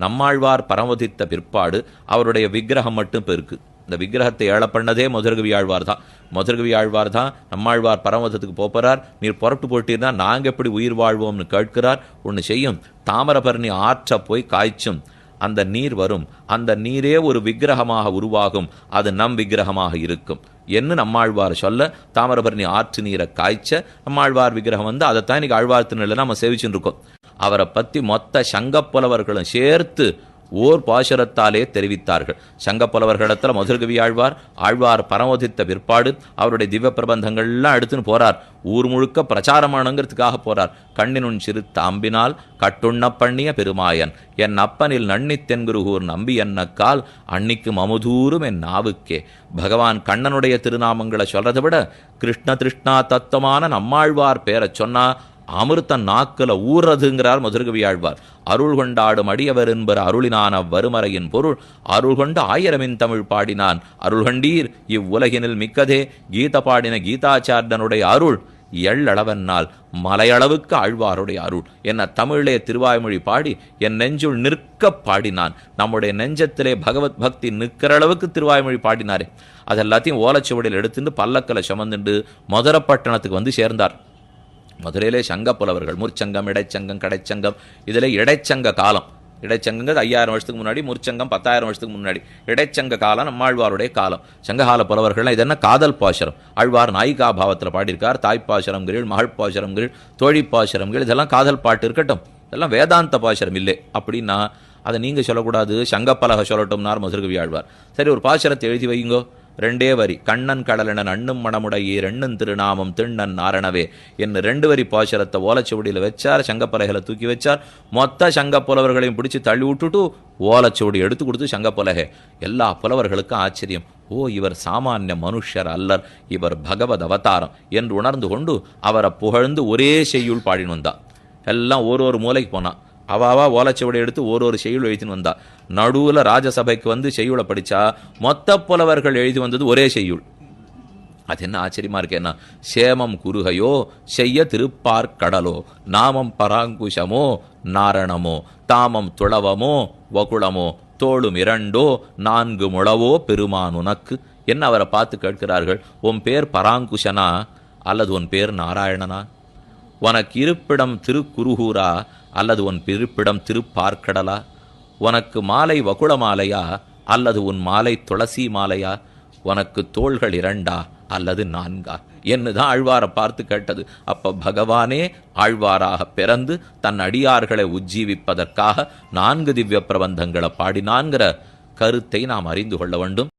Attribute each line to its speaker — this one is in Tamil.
Speaker 1: நம்மாழ்வார் பரமதித்த பிற்பாடு அவருடைய விக்கிரகம் மட்டும் இப்போ இருக்கு. இந்த விக்கிரகத்தை ஏழ பண்ணதே மதுரகவி ஆழ்வார் தான். மதுரகவி ஆழ்வார் தான் நம்மாழ்வார் பரமதத்துக்கு போகிறார். நீர் புறட்டு போட்டீர்னா நாங்கள் எப்படி உயிர் வாழ்வோம்னு கேட்கிறார். ஒன்று செய்யும், தாமிரபரணி ஆற்ற போய் காய்ச்சும் அந்த நீர் வரும். அந்த நீரே ஒரு விக்கிரகமாக உருவாகும். அது நம் விக்கிரகமாக இருக்கும் என்று நம்மாழ்வார் சொல்ல, தாமிரபரணி ஆற்று நீரை காய்ச்ச நம்மாழ்வார் விக்கிரகம் வந்து அதைத்தான் இன்னைக்கு ஆழ்வார் திருநெல்லை நம்ம சேவிச்சுட்டு இருக்கோம். அவரை பற்றி மொத்த சங்கப்புலவர்களும் சேர்த்து ஓர் பாசுரத்தாலே தெரிவித்தார்கள். சங்கப்புலவர்களிடத்தில் மதுரகவி ஆழ்வார் ஆழ்வார் பரமோதித்த பிற்பாடு அவருடைய திவ்ய பிரபந்தங்கள்லாம் எடுத்துன்னு போறார். ஊர் முழுக்க பிரச்சாரமானங்கிறதுக்காக போறார். கண்ணினுன் சிறுத்த அம்பினால் கட்டுண்ண பண்ணிய பெருமாயன் என் அப்பனில் நன்னித்தென்குருகூர் நம்பி என்னக்கால் அன்னிக்கு மமுதூரும் என் நாவுக்கே. பகவான் கண்ணனுடைய திருநாமங்களை சொல்றதை விட கிருஷ்ண திருஷ்ணா தத்துவமான நம்மாழ்வார் பேரை சொன்னா அமிர்த நாக்கில் ஊறதுங்கிறார் மதுரகவி ஆழ்வார். அருள் கொண்டாடும் அடியவர் என்பர் அருளினான வறுமறையின் பொருள் அருள் கொண்டு ஆயிரமின் தமிழ் பாடினான் அருள்கண்டீர் இவ்வுலகினில் மிக்கதே. கீத பாடின கீதாச்சாரியனுடைய அருள் எள்ளளவென்னால் மலையளவுக்கு ஆழ்வாருடைய அருள் என்ன தமிழிலே திருவாய்மொழி பாடி என் நெஞ்சுள் நிற்க பாடினான். நம்முடைய நெஞ்சத்திலே பகவத் பக்தி நிற்கிற அளவுக்கு திருவாய்மொழி பாடினாரே. அதெல்லாத்தையும் ஓலைச்சுவடியில் எடுத்துட்டு பல்லக்கில் சுமந்துண்டு மதுரப்பட்டணத்துக்கு வந்து சேர்ந்தார். மதுரையிலே சங்கப்புலவர்கள் முற்சங்கம், இடைச்சங்கம், கடைச்சங்கம், இதில் இடைச்சங்க காலம். இடைச்சங்கங்கிறது 5000 வருஷத்துக்கு முன்னாடி, முற்சங்கம் 10,000 வருஷத்துக்கு முன்னாடி. இடைச்சங்க காலம் நம்மாழ்வாருடைய காலம். சங்ககால புலவர்கள்லாம் இது என்ன காதல் பாசுரம். ஆழ்வார் நாயிகா பாவத்தில் பாடியிருக்கார். தாய்ப்பாசுரங்கள், மகள் பாசுரங்கள், தோழி பாசுரங்கள், இதெல்லாம் காதல் பாட்டு இருக்கட்டும். இதெல்லாம் வேதாந்த பாசுரம் இல்லை அப்படின்னா அதை நீங்கள் சொல்லக்கூடாது, சங்கப்பலக சொல்லட்டும்னார் மதுரகவி ஆழ்வார். சரி, ஒரு பாசுரத்தை எழுதி வைங்கோ. 2 வரி. கண்ணன் கடலென நண்ணும் மணமுடையீர் எண்ணன் திருநாமம் திண்ணன் நாரணவே என்று 2 வரி பாசுரத்தை ஓலைச்சுவடியில் வச்சார். சங்கப்பலகையில் தூக்கி வச்சார். மொத்த சங்க புலவர்களையும் பிடிச்சி தள்ளி விட்டுட்டு ஓலைச்சுவடி எடுத்து கொடுத்து சங்கப்பலகை. எல்லா புலவர்களுக்கும் ஆச்சரியம். ஓ, இவர் சாமானிய மனுஷர் அல்லர், இவர் பகவத் அவதாரம் என்று உணர்ந்து கொண்டு அவரை புகழ்ந்து ஒரே செய்யுள் பாடின்னு வந்தா. எல்லாம் ஒரு மூலைக்கு போனான். அவாவா ஓலைச்சுவடி எடுத்து ஒரு செய்யுள் எழுதின்னு வந்தா. நடுவில் ராஜசபைக்கு வந்து செய்யுளை படித்தா மொத்த புலவர்கள் எழுதி வந்தது ஒரே செய்யுள். அது என்ன ஆச்சரியமா இருக்கேன்னா, சேமம் குறுகையோ செய்ய திருப்பார்கடலோ நாமம் பராங்குஷமோ நாரணமோ தாமம் துளவமோ வகுளமோ தோளும் 2 4 முழவோ பெருமான் உனக்கு என்ன அவரை பார்த்து கேட்கிறார்கள். உன் பேர் பராங்குஷனா அல்லது உன் பேர் நாராயணனா? உனக்கு இருப்பிடம் திருக்குருகூரா அல்லது உன் இருப்பிடம் திருப்பார்க்கடலா? உனக்கு மாலை வகுள மாலையா அல்லது உன் மாலை துளசி மாலையா? உனக்கு தோள்கள் 2 அல்லது 4 என்னுதான் ஆழ்வாரை பார்த்து கேட்டது. அப்ப பகவானே ஆழ்வாராக பிறந்து தன் அடியார்களை உஜ்ஜீவிப்பதற்காக 4 திவ்ய பிரபந்தங்களை பாடினான்கிற கருத்தை நாம் அறிந்து கொள்ள வேண்டும்.